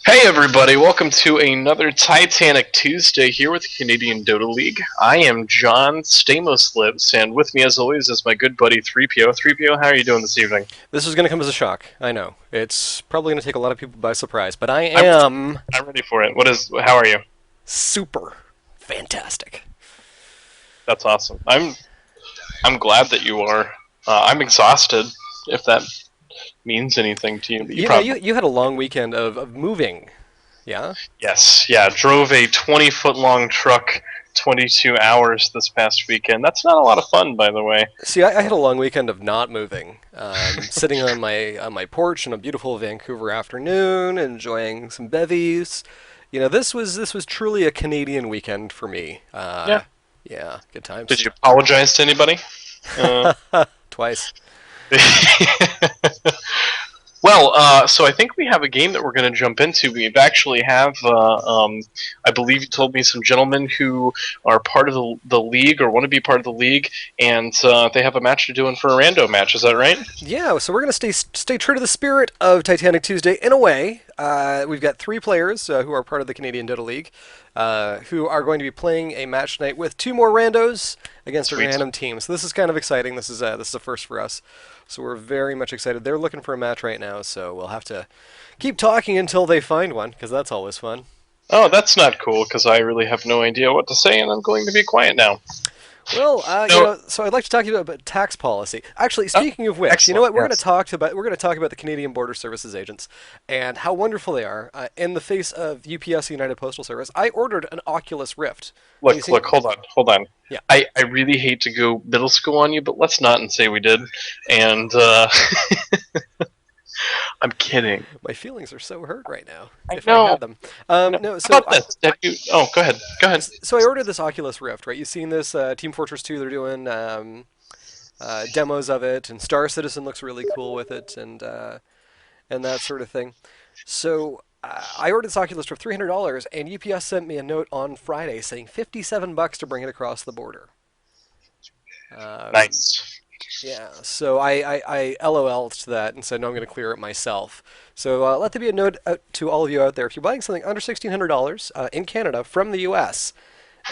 Hey everybody, welcome to another Titanic Tuesday here with the Canadian Dota League. I am John Stamos Lives, and with me as always is my good buddy 3PO. 3PO, how are you doing this evening? This is going to come as a shock. I know. It's probably going to take a lot of people by surprise, but I I'm am I'm ready for it. How are you? super fantastic. That's awesome. I'm glad that you are. I'm exhausted, if that means anything to you, but you You know, probably you had a long weekend of moving, yeah? yes, yeah. Drove a 20-foot long truck 22 hours this past weekend. That's not a lot of fun, by the way. See, I had a long weekend of not moving, sitting on my porch on a beautiful Vancouver afternoon, enjoying some bevies. You know, this was truly a Canadian weekend for me. Yeah. Yeah, good times. Did you apologize to anybody? Uh, Twice. So I think we have a game that we're going to jump into. We actually have, I believe you told me some gentlemen who are part of the league or want to be part of the league, and they have a match they're doing for a rando match. Is that right? Yeah, so we're going to stay true to the spirit of Titanic Tuesday in a way. We've got three players who are part of the Canadian Dota League who are going to be playing a match tonight with two more randos against a Sweet. random team. So this is kind of exciting. This is a first for us. So we're very much excited. They're looking for a match right now, so we'll have to keep talking until they find one because that's always fun. Oh, that's not cool because I really have no idea what to say, and I'm going to be quiet now. Well, So, so I'd like to talk to you about tax policy. Actually, speaking of which, you know excellent. what? Yes. We're going to talk about the Canadian Border Services agents and how wonderful they are. In the face of UPS, United Postal Service, I ordered an Oculus Rift. Have you Look, seen? look, hold on. Yeah, I really hate to go middle school on you, but let's not and say we did. And I'm kidding. my feelings are so hurt right now. I If I know. had them, No. no. How about this? Have you? Oh, go ahead. Go ahead. So I ordered this Oculus Rift. Right? You've seen this Team Fortress 2. They're doing demos of it, and Star Citizen looks really cool with it, and that sort of thing. So I ordered this Oculus for $300, and UPS sent me a note on Friday saying $57 to bring it across the border. Um, Nice. yeah, so I LOL'd to that and said, no, I'm going to clear it myself. So let there be a note out to all of you out there. If you're buying something under $1,600 in Canada from the US,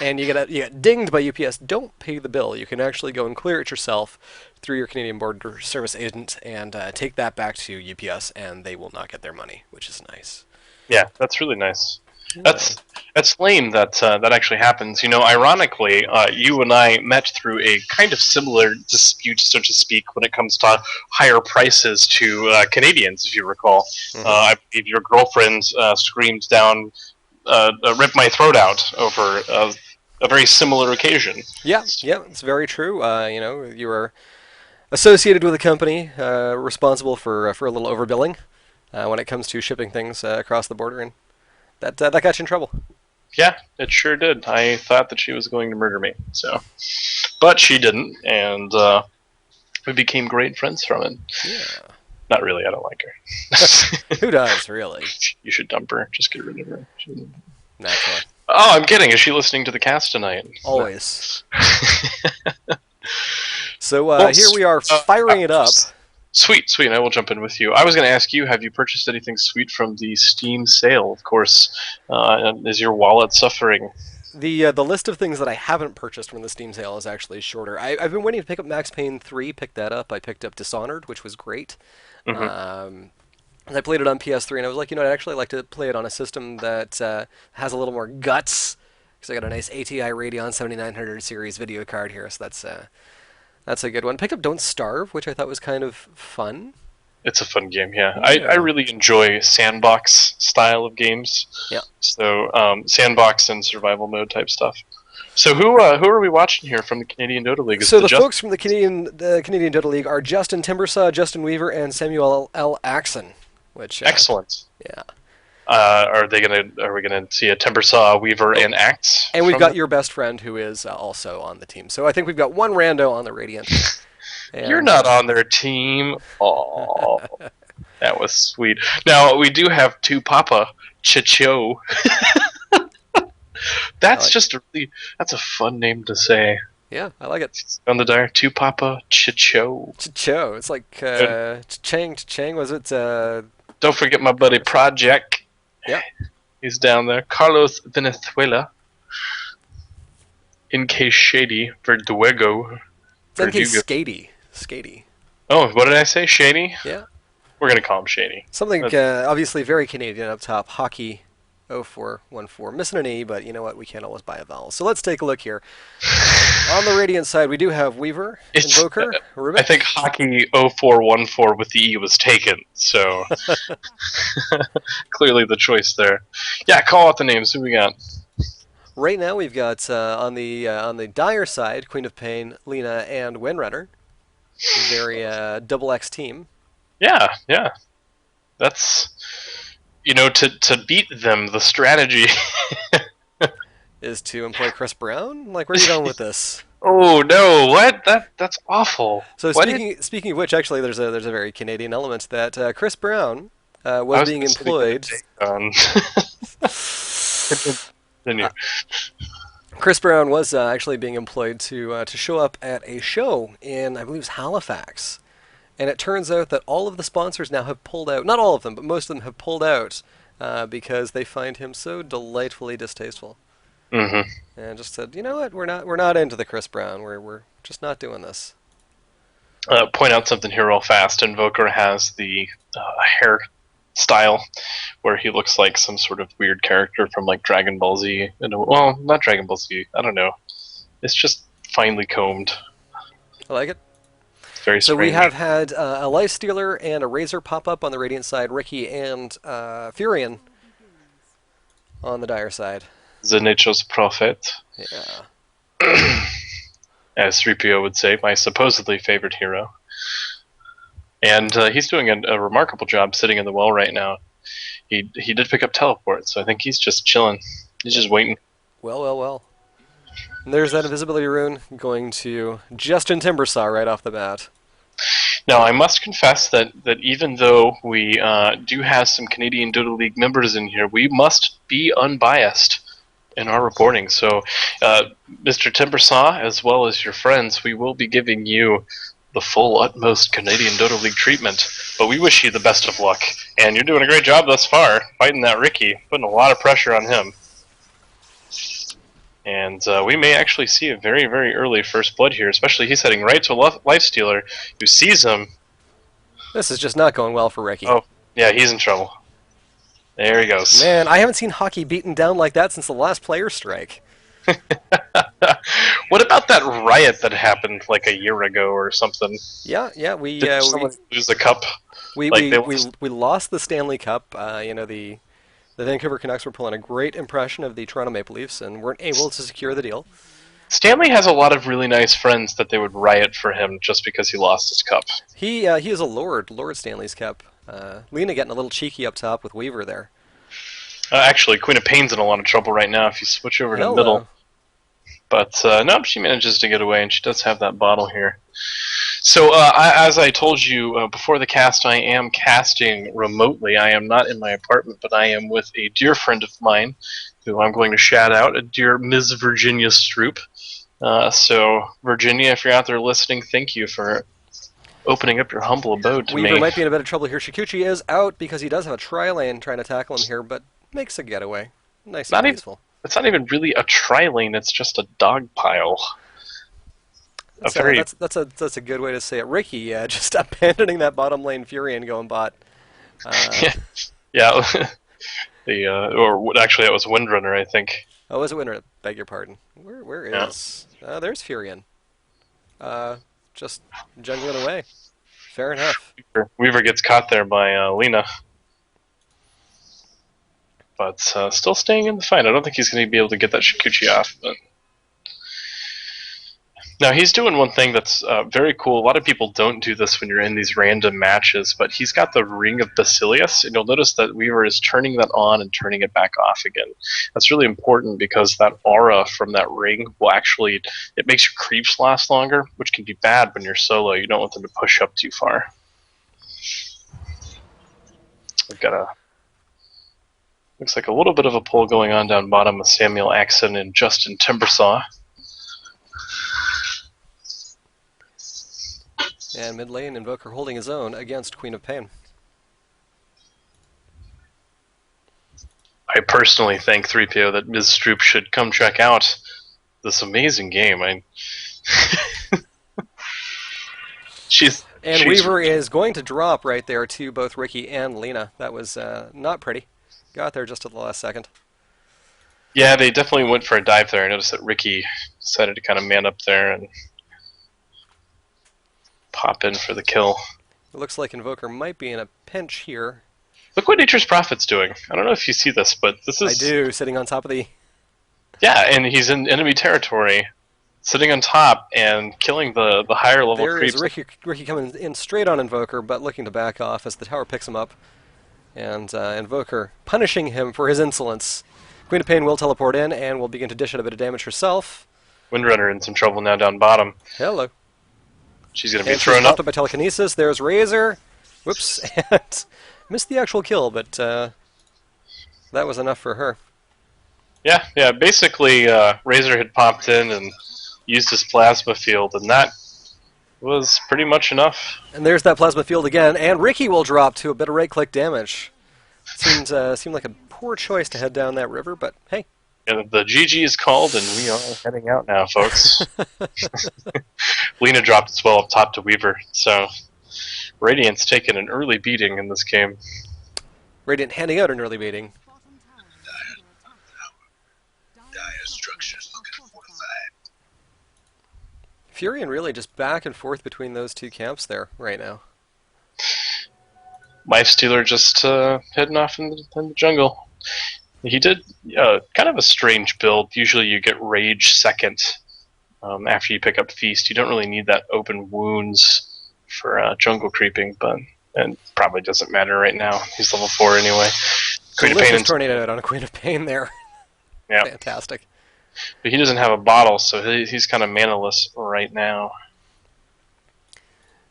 and you get dinged by UPS, don't pay the bill. You can actually go and clear it yourself through your Canadian Border Service agent and take that back to UPS, and they will not get their money, which is nice. Yeah, that's really nice. Yeah. That's that's lame that that actually happens. You know, ironically, you and I met through a kind of similar dispute, so to speak, when it comes to higher prices to Canadians. If you recall, Hmm. I believe your girlfriend screamed down, "Rip my throat out" over a very similar occasion. Yeah, yeah, it's very true. You are associated with a company responsible for a little overbilling when it comes to shipping things across the border, and that got you in trouble. Yeah, it sure did. I thought that she was going to murder me, but she didn't, and we became great friends from it. Yeah. Not really. I don't like her. Who does, really? You should dump her. Just get rid of her. Naturally. Oh, I'm kidding. Is she listening to the cast tonight? Always. So Well, here we are firing it up. sweet, sweet. I will jump in with you. I was going to ask you, have you purchased anything sweet from the Steam sale? Of course. Is your wallet suffering? The list of things that I haven't purchased from the Steam sale is actually shorter. I've been waiting to pick up Max Payne 3, picked that up. I picked up Dishonored, which was great. Hmm. Um, and I played it on PS3, and I was like, I'd actually like to play it on a system that has a little more guts, because I got a nice ATI Radeon 7900 series video card here, so that's a good one. Picked up Don't Starve, which I thought was kind of fun. It's a fun game, yeah. I Yeah. really enjoy sandbox style of games. Yeah. So sandbox and survival mode type stuff. So who are we watching here from the Canadian Dota League? Is So it the the Just folks from the Canadian Dota League are Justin Timbersaw, Justin Weaver, and Samuel L. Axon. Which excellent? yeah, Are we gonna see a Timbersaw, Weaver, oh, and Axe and we've from got the? your best friend who is also on the team. So I think we've got one rando on the Radiant, You're and not on their team. Oh, that was sweet. Now we do have two Papa Chicho. I That's like, just a really that's a fun name to say. yeah, I like it. On the dire, two Papa Chicho. Cho, it's like Good. Chang. Was it? Don't forget my buddy Project. Yeah. He's down there. Carlos Venezuela. In case Shady. Verdugo. NK Verdugo. Skatey. Skatey. Oh, what did I say? Shady? Yeah. We're going to call him Shady. Something That's, obviously very Canadian up top. Hockey 0414. Missing an E, but you know what? We can't always buy a vowel. So let's take a look here. On the Radiant side, we do have Weaver, it's Invoker, I Rubik. think hockey 0414 with the E was taken, so clearly the choice there. Yeah, call out the names. Who we got? Right now, we've got on the Dire side, Queen of Pain, Lena, and Windrunner. Very double X team. Yeah, yeah. That's to beat them. The strategy. Is to employ Chris Brown? Like, where are you going with this? Oh no! What? That's awful. So What did speaking of which, actually, there's a very Canadian element that Chris Brown I was was being sitting in a employed. date on? Continue. Uh, Chris Brown was actually being employed to show up at a show in, I believe, it was Halifax, and it turns out that all of the sponsors now have pulled out. Not all of them, but most of them have pulled out because they find him so delightfully distasteful, Mm-hmm. and just said, you know what, we're not into the Chris Brown. We're just not doing this. Point out something here real fast. Invoker has the hair style where he looks like some sort of weird character from like Dragon Ball Z. Well, not Dragon Ball Z. I don't know. It's just finely combed. I like it. It's very So we strange. have had a Life Stealer and a Razor pop up on the Radiant side, Ricky and Furion on the Dire side. The Nature's Prophet, Yeah. as 3PO would say, my supposedly favorite hero. And he's doing a remarkable job sitting in the well right now. He did pick up teleport, so I think he's just chilling. He's Yep. just waiting. Well, well, well. And there's that invisibility rune going to Justin Timbersaw right off the bat. Now, I must confess that even though we do have some Canadian Dota League members in here, we must be unbiased in our reporting. So, Mr. Timbersaw, as well as your friends, we will be giving you the full utmost Canadian Dota League treatment. But we wish you the best of luck, and you're doing a great job thus far, fighting that Ricky, putting a lot of pressure on him. And we may actually see a very, very early first blood here, especially he's heading right to a life stealer who sees him. This is just not going well for Ricky. Oh, yeah, he's in trouble. There he goes. Man, I haven't seen hockey beaten down like that since the last player strike. What about that riot that happened like a year ago or something? Yeah, Did someone lose a cup? Like they lost... we lost the Stanley Cup. The Vancouver Canucks were pulling a great impression of the Toronto Maple Leafs and weren't able to secure the deal. Stanley has a lot of really nice friends that they would riot for him just because he lost his cup. He is a Lord Stanley's Cup. Lena getting a little cheeky up top with Weaver there. Actually, Queen of Pain's in a lot of trouble right now if you switch over to middle. But no, she manages to get away, and she does have that bottle here. So, as I told you before the cast, I am casting remotely. I am not in my apartment, but I am with a dear friend of mine, who I'm going to shout out, a dear Ms. Virginia Stroop. So, Virginia, if you're out there listening, thank you for opening up your humble abode to Weaver me. might be in a bit of trouble here. Shikuchi is out because he does have a tri-lane trying to tackle him here, but makes a getaway. Nice and peaceful. It's not even really a tri-lane, it's just a dog pile. That's a good way to say it. Ricky, just abandoning that bottom lane Fury and going bot. Yeah. Actually, it was Windrunner, I think. Oh, was it Winter? Beg your pardon. Where is? There's Furion. Just jungling away. Fair enough. Weaver gets caught there by Lena. But still staying in the fight. I don't think he's going to be able to get that Shikuchi off. But now he's doing one thing that's very cool. A lot of people don't do this when you're in these random matches, but he's got the Ring of Basilius, and you'll notice that Weaver is turning that on and turning it back off again. That's really important because that aura from that ring will actually, it makes your creeps last longer, which can be bad when you're solo. You don't want them to push up too far. We've got looks like a little bit of a pull going on down bottom with Samuel Axeson and Justin Timbersaw. And mid lane, Invoker holding his own against Queen of Pain. I personally think 3PO that Ms. Stroop should come check out this amazing game. She's And she's Weaver is going to drop right there to both Ricky and Lena. That was not pretty. Got there just at the last second. yeah, they definitely went for a dive there. I noticed that Ricky decided to kind of man up there and pop in for the kill. It looks like Invoker might be in a pinch here. Look what Nature's Prophet's doing. I don't know if you see this, but this I is do, sitting on top of the... yeah, and he's in enemy territory, sitting on top and killing the higher level There is creeps. Ricky coming in straight on Invoker, but looking to back off as the tower picks him up. And Invoker punishing him for his insolence. Queen of Pain will teleport in and will begin to dish out a bit of damage herself. Windrunner in some trouble now down bottom. Hello. She's going to be And she's thrown popped up. up by telekinesis. There's Razor. Whoops. And missed the actual kill, but that was enough for her. Yeah. Basically, Razor had popped in and used his plasma field, and that was pretty much enough. And there's that plasma field again, and Ricky will drop to a bit of right-click damage. Seemed like a poor choice to head down that river, but hey. And the GG is called, and we are heading out now, folks. Lena dropped as well up top to Weaver, so Radiant's taken an early beating in this game. Radiant handing out an early beating. Furion really just back and forth between those two camps there right now. Lifestealer just heading off in the jungle. He did kind of a strange build. Usually you get Rage second after you pick up Feast. You don't really need that open wounds for jungle creeping, but it probably doesn't matter right now. He's level 4 anyway. Queen of Pain is tornado out on a Queen of Pain there. Yeah. Fantastic. But he doesn't have a bottle, so he's kind of manaless right now.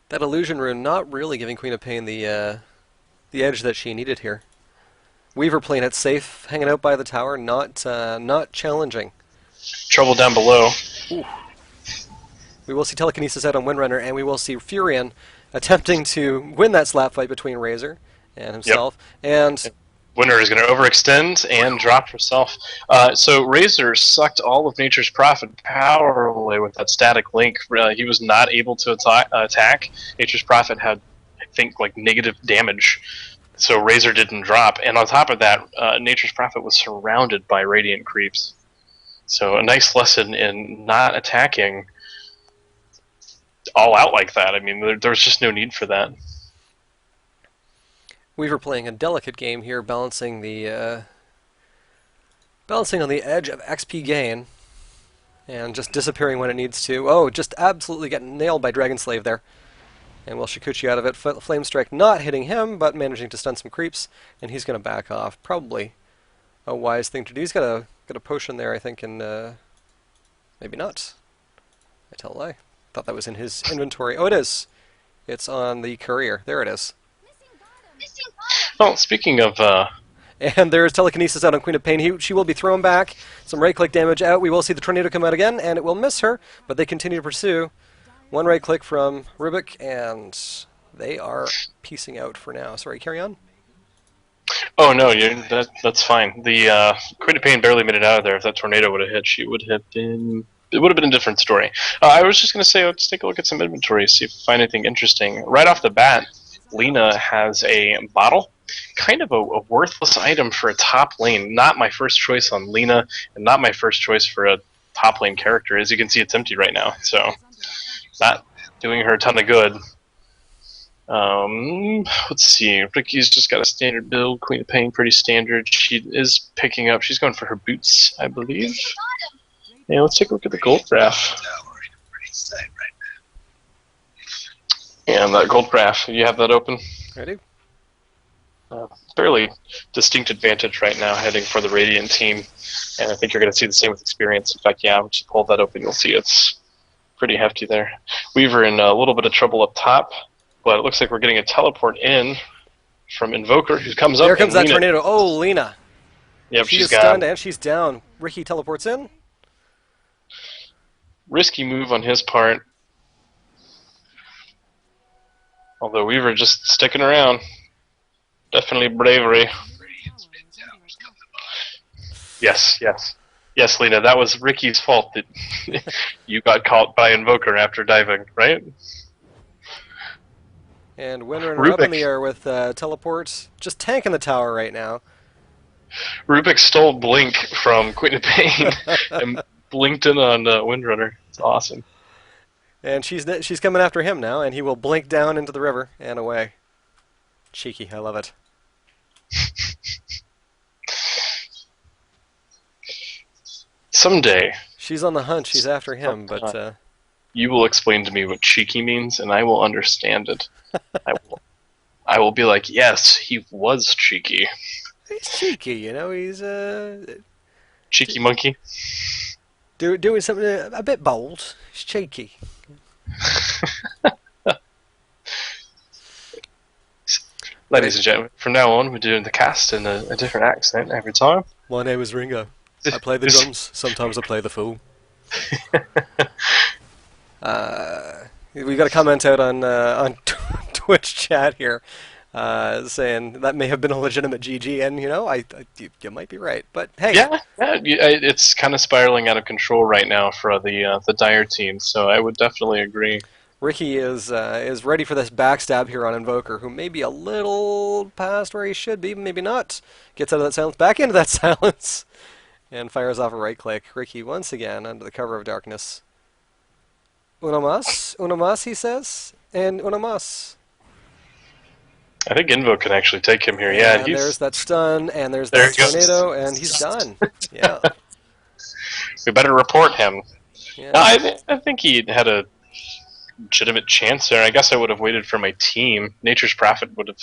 That illusion rune not really giving Queen of Pain the edge that she needed here. Weaver playing it safe, hanging out by the tower, not challenging. Trouble down below. Ooh. We will see telekinesis out on Windrunner, and we will see Furion attempting to win that slap fight between Razor and himself. Yep. And Winner is going to overextend and drop herself. So Razor sucked all of Nature's Prophet power away with that static link. He was not able to attack. Nature's Prophet had, I think, like negative damage. So Razor didn't drop. And on top of that, Nature's Prophet was surrounded by Radiant creeps. So a nice lesson in not attacking all out like that. I mean, there was just no need for that. Weaver playing a delicate game here, balancing on the edge of XP gain, and just disappearing when it needs to. Oh, just absolutely getting nailed by Dragon Slave there. And will Shikuchi out of it. Flame Strike not hitting him, but managing to stun some creeps, and he's going to back off. Probably a wise thing to do. He's got a potion there, I think, and maybe not. I tell a lie. Thought that was in his inventory. Oh, it is. It's on the courier. There it is. Well, speaking of... And there's telekinesis out on Queen of Pain. She will be thrown back. Some right-click damage out. We will see the tornado come out again, and it will miss her, but they continue to pursue. One right-click from Rubik, and they are piecing out for now. Sorry, carry on. Oh, no, that's fine. The Queen of Pain barely made it out of there. If that tornado would have hit, she would have been... It would have been a different story. I was just going to say, let's take a look at some inventory, see if we find anything interesting. Right off the bat, Lena has a bottle. Kind of a worthless item for a top lane. Not my first choice on Lena, and not my first choice for a top lane character. As you can see, it's empty right now, so not doing her a ton of good. Let's see. Ricky's just got a standard build. Queen of Pain, pretty standard. She is picking up. She's going for her boots, I believe. Yeah, let's take a look at the gold graph. And that gold graph, you have that open? I do. Fairly distinct advantage right now heading for the Radiant team, and I think you're going to see the same with experience. In fact, yeah, once you pull that open, you'll see it's pretty hefty there. Weaver in a little bit of trouble up top, but it looks like we're getting a teleport in from Invoker, who comes up. There comes that tornado. Oh, Lena. Yep, she's gone. Stunned and she's down. Ricky teleports in. Risky move on his part. Although Weaver just sticking around. Definitely bravery. Yes, yes. Yes, Lena, that was Ricky's fault that you got caught by Invoker after diving, right? And Windrunner up in the Rubik air with teleport, just tanking the tower right now. Rubik stole Blink from Queen of Pain and blinked in on Windrunner. It's awesome. And she's coming after him now, and he will blink down into the river and away. Cheeky, I love it. Someday, She's on the hunt. She's after him, but you will explain to me what cheeky means, and I will understand it. I will. I will be like, yes, he was cheeky. he's cheeky. You know, he's Cheeky monkey. doing something a bit bold. He's cheeky. Ladies and gentlemen, from now on, we're doing the cast in a different accent every time. My name is Ringo. I play the drums. Sometimes I play the fool. We got a comment out on Twitch chat here, saying that may have been a legitimate GG, and you might be right. But hey, Yeah, it's kind of spiraling out of control right now for the Dire team. So I would definitely agree. Ricky is ready for this backstab here on Invoker, who may be a little past where he should be, maybe not. Gets out of that silence, back into that silence, and fires off a right click. Ricky once again under the cover of darkness. Uno mas, he says, and uno mas. I think Invo can actually take him here. Yeah, And there's that stun, and there's There that he goes. tornado, and he's done. Yeah. We better report him. Yeah. No, I think he had a legitimate chance there. I guess I would have waited for my team. Nature's Prophet would have,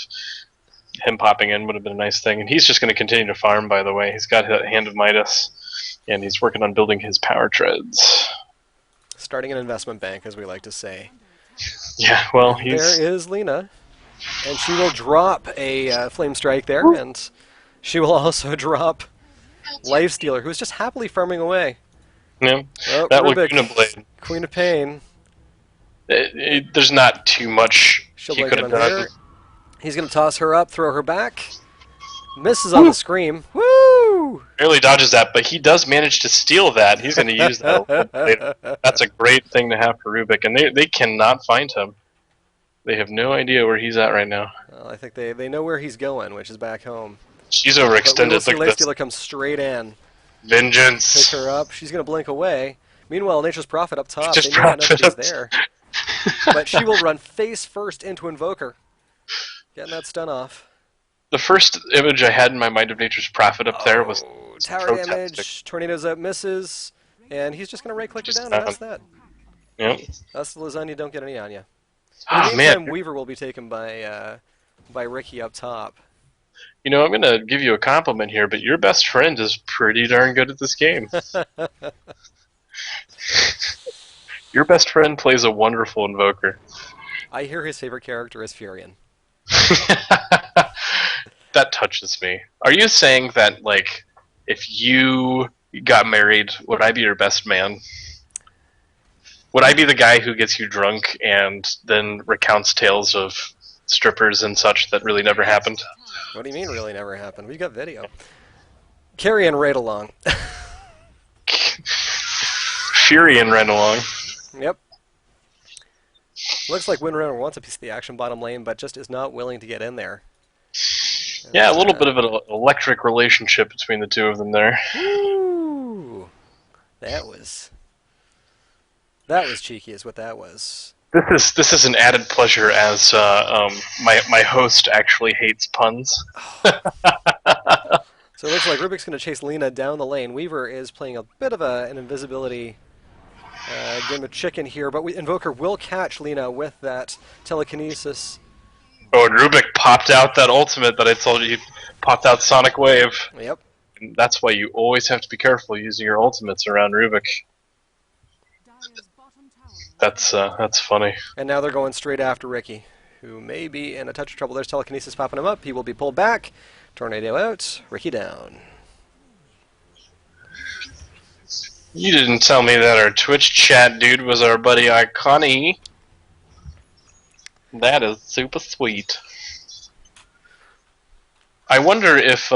him popping in would have been a nice thing. And he's just going to continue to farm, by the way. He's got Hand of Midas, and he's working on building his power treads. Starting an investment bank, as we like to say. Yeah, well, There is Lena, and she will drop a Flame Strike there, and she will also drop Lifestealer, who's just happily farming away. Yeah, Oh, that Rubik, Laguna Blade. Queen of Pain. There's not too much She'll he blink could it have on done. here. He's going to toss her up, throw her back. Misses on the scream. Woo! Barely dodges that, but he does manage to steal that. He's going to use that later. That's a great thing to have for Rubik, and they cannot find him. They have no idea where he's at right now. Well, I think they know where he's going, which is back home. She's But we will overextended. see Look at this. Lifestealer come straight in. Vengeance. Pick her up. She's going to blink away. Meanwhile, Nature's Prophet up top. Nature's They may not know that he's Prophet. there. But she will run face first into Invoker. Getting that stun off. The first image I had in my mind of Nature's Prophet up there was Tower protesting. damage. Tornadoes out, misses. And he's just going to right click her down, and that's that. Yep. That's the lasagna, don't get any on you. In Ah, the meantime, man. Weaver will be taken by Ricky up top. You know, I'm going to give you a compliment here, but your best friend is pretty darn good at this game. Your best friend plays a wonderful Invoker. I hear his favorite character is Furion. That touches me. Are you saying that, like, if you got married, would I be your best man? Would I be the guy who gets you drunk and then recounts tales of strippers and such that really never happened? What do you mean really never happened? We got video. Carrying right along. Furion ran along. Yep. Looks like Windrunner wants a piece of the action bottom lane, but just is not willing to get in there. Yeah, a little bit of an electric relationship between the two of them there. Ooh, that was cheeky, is what that was. This is an added pleasure as my host actually hates puns. So it looks like Rubik's going to chase Lena down the lane. Weaver is playing a bit of an invisibility game of chicken here, but Invoker will catch Lena with that telekinesis. Oh, and Rubik popped out that ultimate that I told you. He popped out Sonic Wave. Yep. And that's why you always have to be careful using your ultimates around Rubik. That's funny. And now they're going straight after Ricky, who may be in a touch of trouble. There's telekinesis popping him up. He will be pulled back. Tornado out. Ricky down. You didn't tell me that our Twitch chat dude was our buddy Iconi. That is super sweet. I wonder if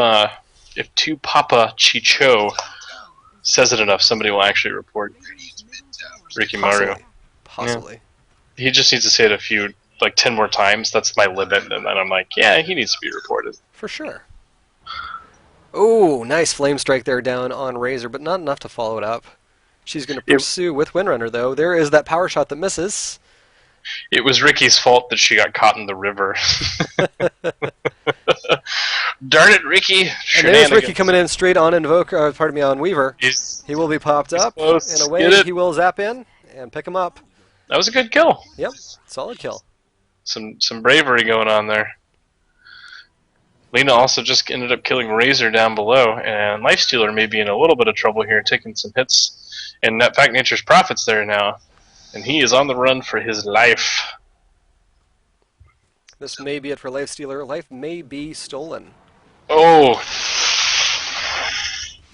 if two Papa Chicho says it enough, somebody will actually report Ricky Mario. Possibly. Yeah. Possibly. He just needs to say it a few, like 10 more times. That's my limit, and then I'm like, yeah, he needs to be reported. For sure. Oh, nice flame strike there down on Razor, but not enough to follow it up. She's going to It, pursue with Windrunner, though. There is that power shot that misses. it was Ricky's fault that she got caught in the river. Darn it, Ricky! And there's Ricky coming in straight on Invoker, pardon me, on Weaver. He will be popped up, close. and away he will zap in and pick him up. That was a good kill. Yep, solid kill. Some bravery going on there. Lena also just ended up killing Razor down below, and Lifestealer may be in a little bit of trouble here, taking some hits. And in fact, Nature's Prophet's there now, and he is on the run for his life. This may be it for Lifestealer. Life may be stolen. Oh,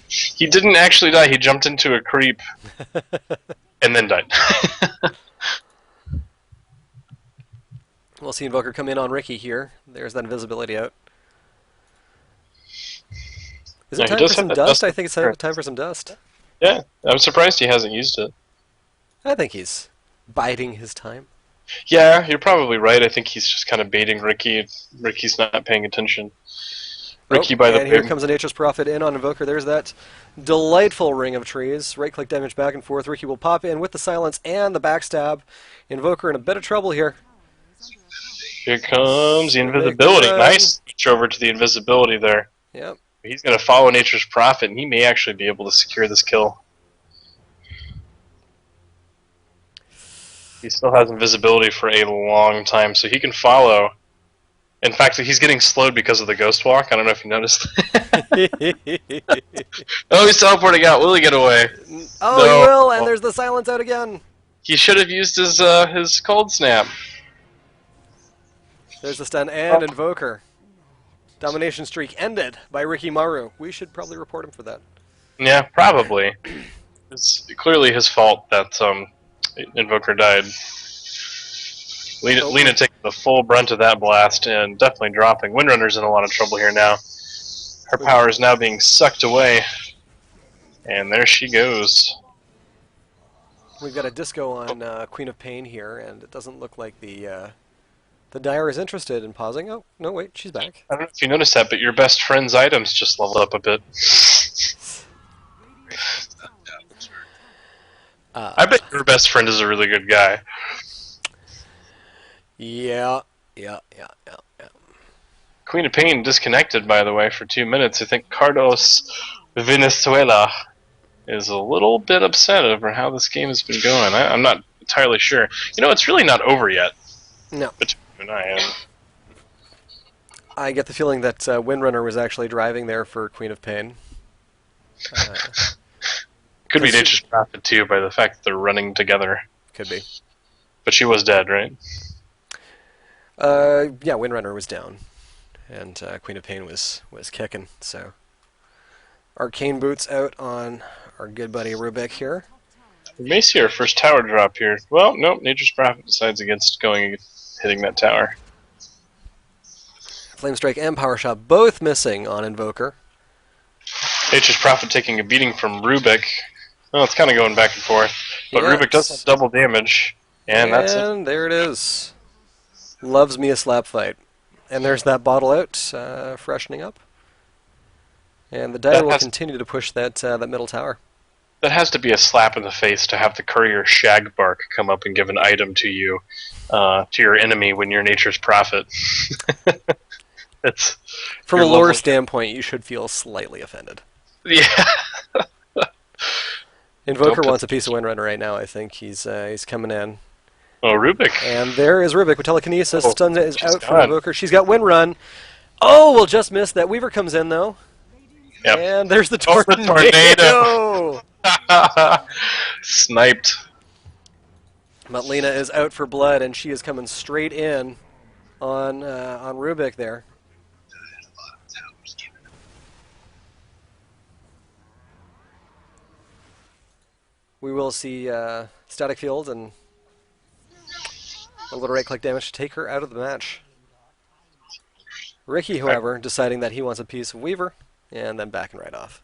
he didn't actually die. He jumped into a creep and then died. We'll see Invoker come in on Ricky here. There's that invisibility out. Is it No, he time does for have some that dust? dust I think it's time for some dust. Yeah, I'm surprised he hasn't used it. I think he's biding his time. Yeah, you're probably right. I think he's just kind of baiting Ricky. Ricky's not paying attention. Ricky by the and here comes a Nature's Prophet in on Invoker. There's that delightful ring of trees. Right-click damage back and forth. Ricky will pop in with the silence and the backstab. Invoker in a bit of trouble here. Here comes the invisibility. Nice switch over to the invisibility there. Yep. He's going to follow Nature's Prophet, and he may actually be able to secure this kill. He still has invisibility for a long time, so he can follow. In fact, he's getting slowed because of the Ghost Walk. I don't know if you noticed. Oh, he's teleporting out. Will he get away? Oh, No. he will, and there's the silence out again. He should have used his Cold Snap. There's the stun and Invoker. Domination streak ended by Ricky Maru. We should probably report him for that. Yeah, probably. It's clearly his fault that Invoker died. Lena taking the full brunt of that blast and definitely dropping. Windrunner's in a lot of trouble here now. Her power is now being sucked away. And there she goes. We've got a disco on Queen of Pain here, and it doesn't look like the Dire is interested in pausing. Oh, no, wait, she's back. I don't know if you noticed that, but your best friend's items just leveled up a bit. I bet your best friend is a really good guy. Yeah. Queen of Pain disconnected, by the way, for 2 minutes. I think Carlos Venezuela is a little bit upset over how this game has been going. I'm not entirely sure. You know, it's really not over yet. No. Between you and I am. I get the feeling that Windrunner was actually driving there for Queen of Pain. Could be Nature's Prophet, too, by the fact that they're running together. Could be. But she was dead, right? Yeah, Windrunner was down. And Queen of Pain was kicking, so... Arcane Boots out on our good buddy Rubik here. We may see our first tower drop here. Well, nope, Nature's Prophet decides against hitting that tower. Flame Strike and Power Shot both missing on Invoker. Nature's Prophet taking a beating from Rubik. Well, it's kind of going back and forth. But Yeah, Rubik does have double damage. And that's it. And there it is. Loves me a slap fight. And there's that bottle out, freshening up. And the Dire will continue to push that middle tower. That has to be a slap in the face to have the courier Shagbark come up and give an item to you, to your enemy when you're Nature's Prophet. It's From a lore standpoint, you should feel slightly offended. Yeah. Invoker wants a piece of Windrunner right now, I think. He's coming in. Oh, Rubik. And there is Rubik with telekinesis. Oh, Stun is out from gone. Invoker. She's got Windrun. Oh, we'll just miss that. Weaver comes in, though. Yep. And there's the Oh, the tornado. Sniped. But Lena is out for blood, and she is coming straight in on Rubik there. We will see static field and a little right-click damage to take her out of the match. Ricky, however, deciding that he wants a piece of Weaver. and then backing right off.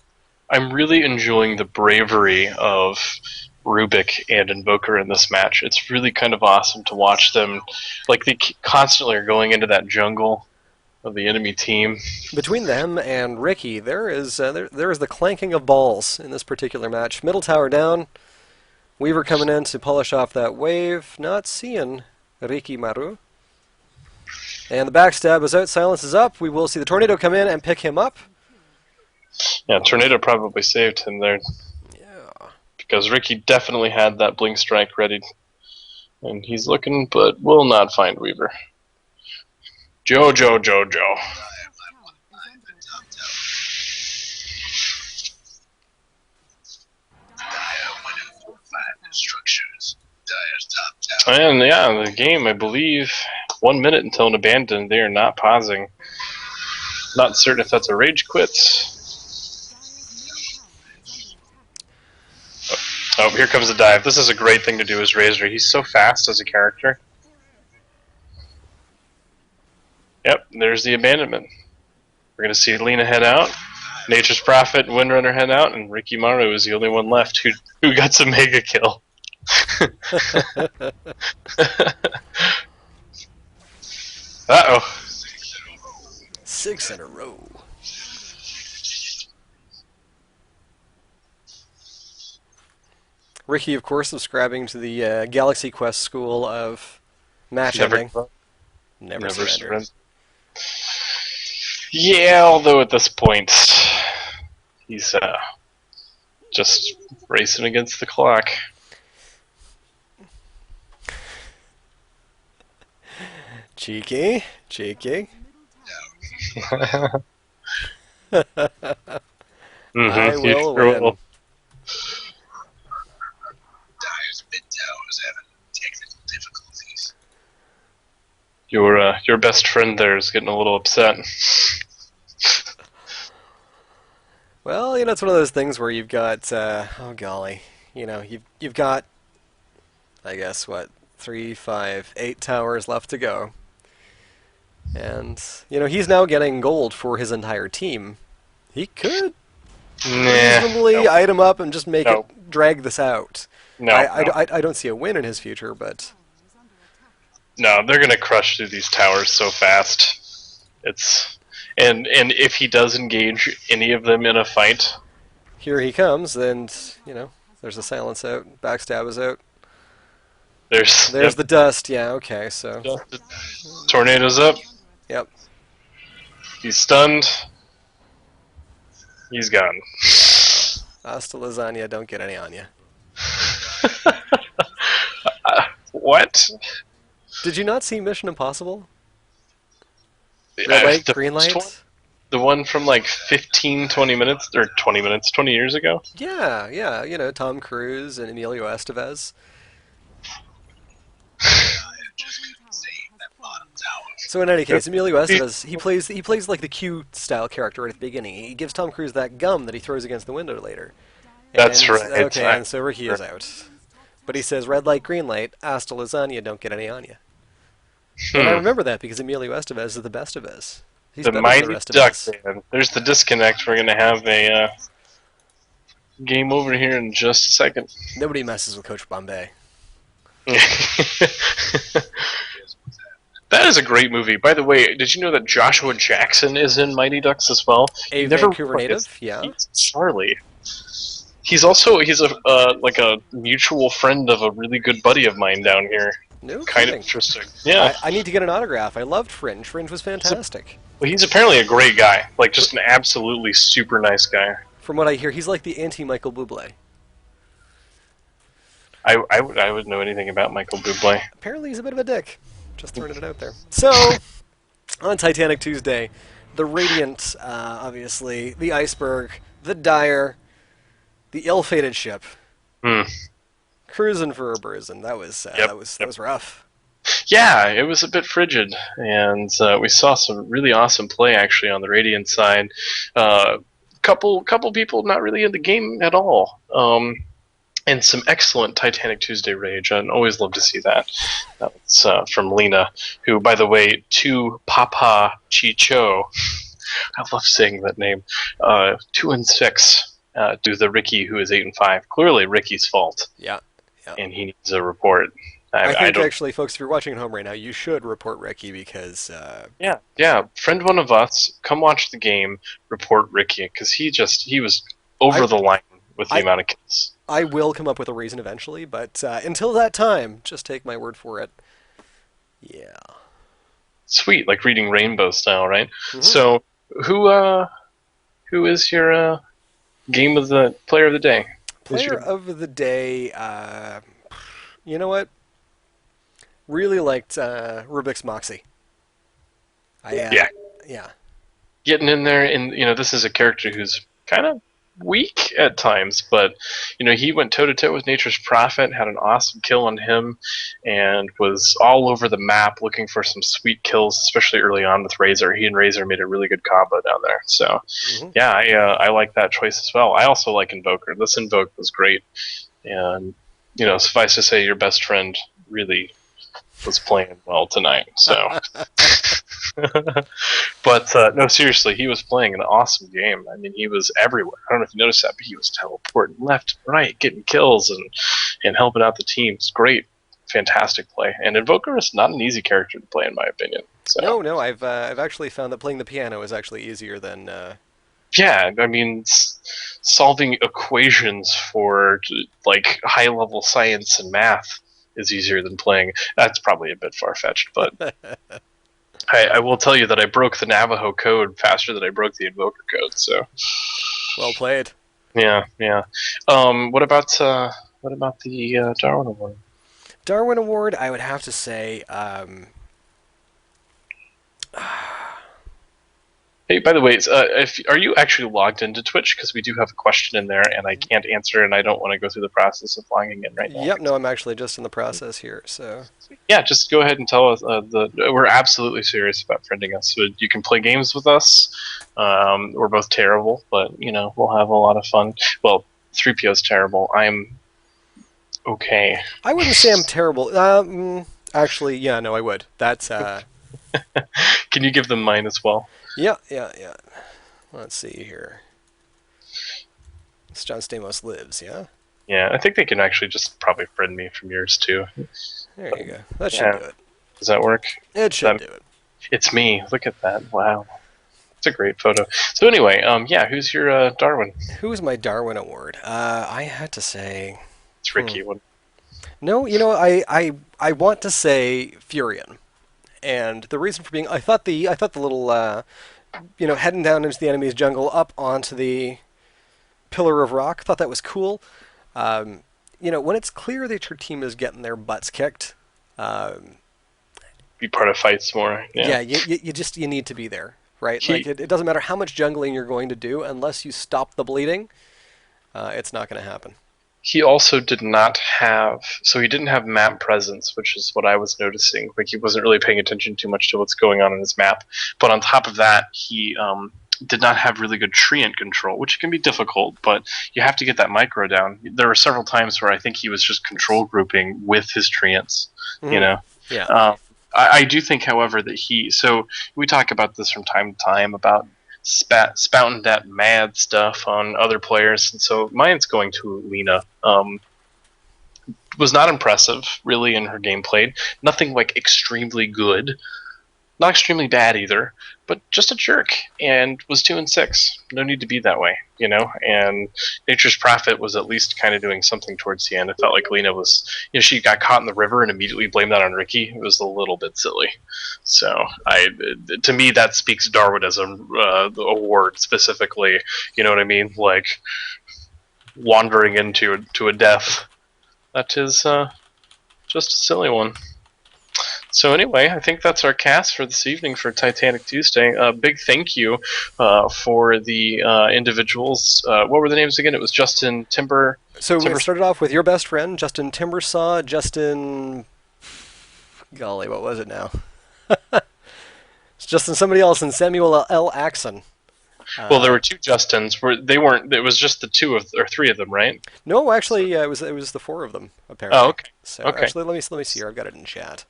I'm really enjoying the bravery of Rubik and Invoker in this match. It's really kind of awesome to watch them. Like, they constantly are going into that jungle of the enemy team. Between them and Ricky, there is there is the clanking of balls in this particular match. Middle tower down. Weaver coming in to polish off that wave. Not seeing Ricky Maru. And the backstab is out. Silence is up. We will see the tornado come in and pick him up. Yeah, Tornado probably saved him there. Yeah. Because Ricky definitely had that Blink Strike ready. And he's looking, but will not find Weaver. Joe. And yeah, the game, I believe, 1 minute until an abandon. They are not pausing. Not certain if that's a rage quit. Oh, here comes the dive. This is a great thing to do as Razor. He's so fast as a character. Yep, there's the abandonment. We're going to see Lena head out, Nature's Prophet and Windrunner head out, and Ricky Maru is the only one left who got some mega kill. Uh-oh. 6 in a row. Ricky, of course, subscribing to the Galaxy Quest school of match ending. Never surrender. Yeah, although at this point, he's just racing against the clock. Cheeky. I will win. Your best friend there is getting a little upset. Well, it's one of those things where you've got, oh golly, you've got, I guess, 3, 5, 8 towers left to go. And, he's now getting gold for his entire team. He could reasonably item up and just drag this out. I don't see a win in his future, but... No, they're going to crush through these towers so fast. And if he does engage any of them in a fight... Here he comes, and, there's a silence out, backstab is out. There's the dust, yeah, okay, so... Tornado's up. Yep. He's stunned. He's gone. Hasta lasagna, don't get any on you. What? Did you not see Mission Impossible? Red light, green light? The one from like 15, 20 minutes, or 20 minutes, 20 years ago? Yeah, Tom Cruise and Emilio Estevez. So in any case, Emilio Estevez, he plays like the Q style character right at the beginning. He gives Tom Cruise that gum that he throws against the window later. That's right. Okay, and so Ricky is out. But he says, red light, green light, hasta lasagna, don't get any on you. And I remember that because Emilio Estevez is the best of us. He's the better Mighty than the rest of Duck, us. man. There's the disconnect. We're going to have a game over here in just a second. Nobody messes with Coach Bombay. That is a great movie. By the way, did you know that Joshua Jackson is in Mighty Ducks as well? A Vancouver native, yeah. He's Charlie. He's a mutual friend of a really good buddy of mine down here. No kind kidding. of interesting. Yeah. I need to get an autograph. I loved Fringe. Fringe was fantastic. He's apparently a great guy. Like, just an absolutely super nice guy. From what I hear, he's like the anti-Michael Bublé. I wouldn't know anything about Michael Bublé. Apparently he's a bit of a dick. Just throwing it out there. So, on Titanic Tuesday, the Radiant, obviously, the Iceberg, the Dire, the ill-fated ship, cruising for a bruising. That was rough. Yeah, it was a bit frigid, and we saw some really awesome play actually on the Radiant side. Couple people not really in the game at all. And some excellent Titanic Tuesday rage. I'd always love to see that. That's from Lena, who, by the way, to Papa Chicho, I love saying that name. 2-6 to the Ricky who is 8-5. Clearly Ricky's fault, Yeah, yeah. and he needs a report. I I think don't. actually, folks, if you're watching at home right now, you should report Ricky because Yeah, yeah. Friend one of us, come watch the game. Report Ricky because he was I over the line with the I amount of kills. I will come up with a reason eventually, but until that time, just take my word for it. Yeah. Sweet, like reading Rainbow style, right? Hmm. So who who is your game of the player of the day? Who's Player your of the day. You know what? Really liked Rubik's Moxie. yeah, Yeah. getting in there, and this is a character who's kind of weak at times, but he went toe to toe with Nature's Prophet, had an awesome kill on him, and was all over the map looking for some sweet kills, especially early on with Razor. He and Razor made a really good combo down there. So Hmm. yeah, I like that choice as well. I also like Invoker. This Invoke was great, and suffice to say, your best friend really was playing well tonight. So. But no, seriously, he was playing an awesome game. I mean, he was everywhere. I don't know if you noticed that, but he was teleporting left, right, getting kills and helping out the team. It's great, fantastic play. And Invoker is not an easy character to play, in my opinion. So No, no, I've actually found that playing the piano is actually easier than. yeah, I mean, solving equations for like high level science and math is easier than playing. That's probably a bit far fetched, but I will tell you that I broke the Navajo code faster than I broke the Invoker code. So Well played. yeah, yeah. What about the Darwin Award? Darwin Award, I would have to say. Hey, by the way, if are you actually logged into Twitch? Because we do have a question in there, and I can't answer, and I don't want to go through the process of logging in right now. Yep, no, I'm actually just in the process here, so. Yeah, just go ahead and tell us. We're absolutely serious about friending us. So you can play games with us. We're both terrible, but we'll have a lot of fun. Well, 3PO is terrible. I'm okay. I wouldn't say I'm terrible. Actually, yeah, no, I would. That's, Can you give them mine as well? yeah, yeah, yeah. Let's see here. It's John Stamos lives, yeah? Yeah, I think they can actually just probably friend me from yours too. There you go. That should Yeah, do it. does that work? It should do it. It's me. Look at that. Wow, it's a great photo. So anyway, yeah, who's your Darwin? Who's my Darwin Award? I had to say. It's Ricky. One. No, I want to say Furion. And the reason for being, I thought the little, heading down into the enemy's jungle up onto the pillar of rock, thought that was cool. When it's clear that your team is getting their butts kicked, um, Be part of fights more. Yeah. yeah, you need to be there, right? Like He it doesn't matter how much jungling you're going to do, unless you stop the bleeding, it's not going to happen. he also did not have, so he didn't have map presence, which is what I was noticing. Like he wasn't really paying attention too much to what's going on in his map. But on top of that, he did not have really good treant control, which can be difficult. But you have to get that micro down. There were several times where I think he was just control grouping with his treants. You Hmm. know, Yeah. um, I do think, however, that so we talk about this from time to time about spouting that mad stuff on other players, and so mine's going to Lena. Was not impressive really in her gameplay. Nothing like extremely good, not extremely bad either, but just a jerk. And was 2-6. No need to be that way, And Nature's Prophet was at least kind of doing something towards the end. It felt like Lena was, she got caught in the river and immediately blamed that on Ricky. It was a little bit silly. So to me, that speaks Darwinism award specifically. You know what I mean? Like wandering into a death. That is just a silly one. So anyway, I think that's our cast for this evening for Titanic Tuesday. A big thank you for the individuals. What were the names again? It was Justin So it Timber. started off with your best friend, Justin Timbersaw, Justin. Golly, what was it now? It's Justin somebody else, and Samuel L. Axon. Well, there Uh, were two Justins. They weren't. It was just the two of or three of them, right? no, actually, it was the four of them Oh, apparently. okay. So Okay. actually, let me see here. I've got it in chat.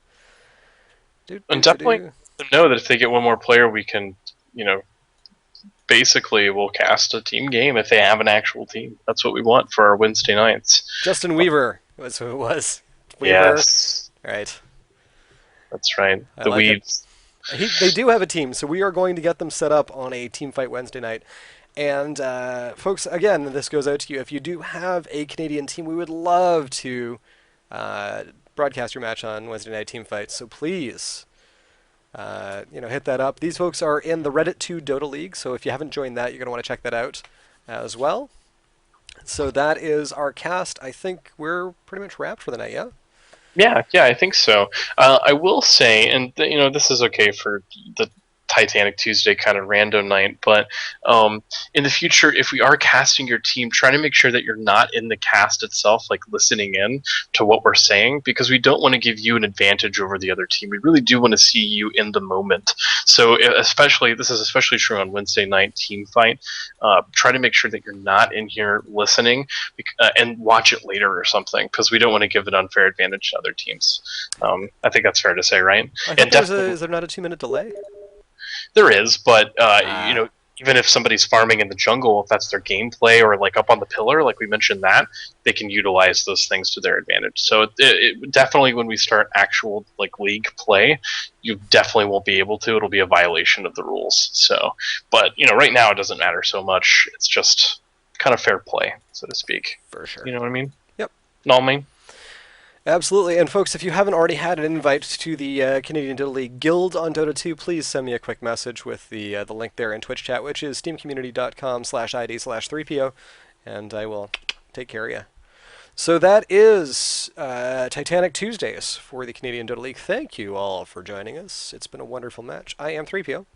Do And do do definitely do. let them know that if they get one more player, we can, basically will cast a team game if they have an actual team. That's what we want for our Wednesday nights. Justin Weaver was who it was. Weaver. Yes, All right. that's right. I The like it. Weaves. They do have a team, so we are going to get them set up on a team fight Wednesday night. And folks, again, this goes out to you. If you do have a Canadian team, we would love to uh, broadcast your match on Wednesday night team fights. So please, hit that up. These folks are in the Reddit 2 Dota League, so if you haven't joined that, you're going to want to check that out as well. So that is our cast. I think we're pretty much wrapped for the night, yeah? Yeah, I think so. I will say, and this is okay for the Titanic Tuesday kind of random night, but in the future, if we are casting your team, try to make sure that you're not in the cast itself, like listening in to what we're saying, because we don't want to give you an advantage over the other team. We really do want to see you in the moment. So, especially this is especially true on Wednesday night team fight. Try to make sure that you're not in here listening and watch it later or something, because we don't want to give an unfair advantage to other teams. I think that's fair to say, right? I thought And there was a. definitely Is there not a 2 minute delay? there is, but Ah, even if somebody's farming in the jungle, if that's their gameplay or like up on the pillar, like we mentioned that, they can utilize those things to their advantage. So it definitely, when we start actual like league play, you definitely won't be able to. It'll be a violation of the rules. So, but right now it doesn't matter so much. It's just kind of fair play, so to speak. for sure. You know what I mean? Yep. No, I mean. Absolutely. And folks, if you haven't already had an invite to the Canadian Dota League Guild on Dota 2, please send me a quick message with the link there in Twitch chat, which is steamcommunity.com/id/3po, and I will take care of you. So that is Titanic Tuesdays for the Canadian Dota League. Thank you all for joining us. It's been a wonderful match. I am 3PO.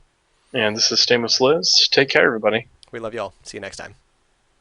And this is Stamos Liz. Take care, everybody. We love you all. See you next time.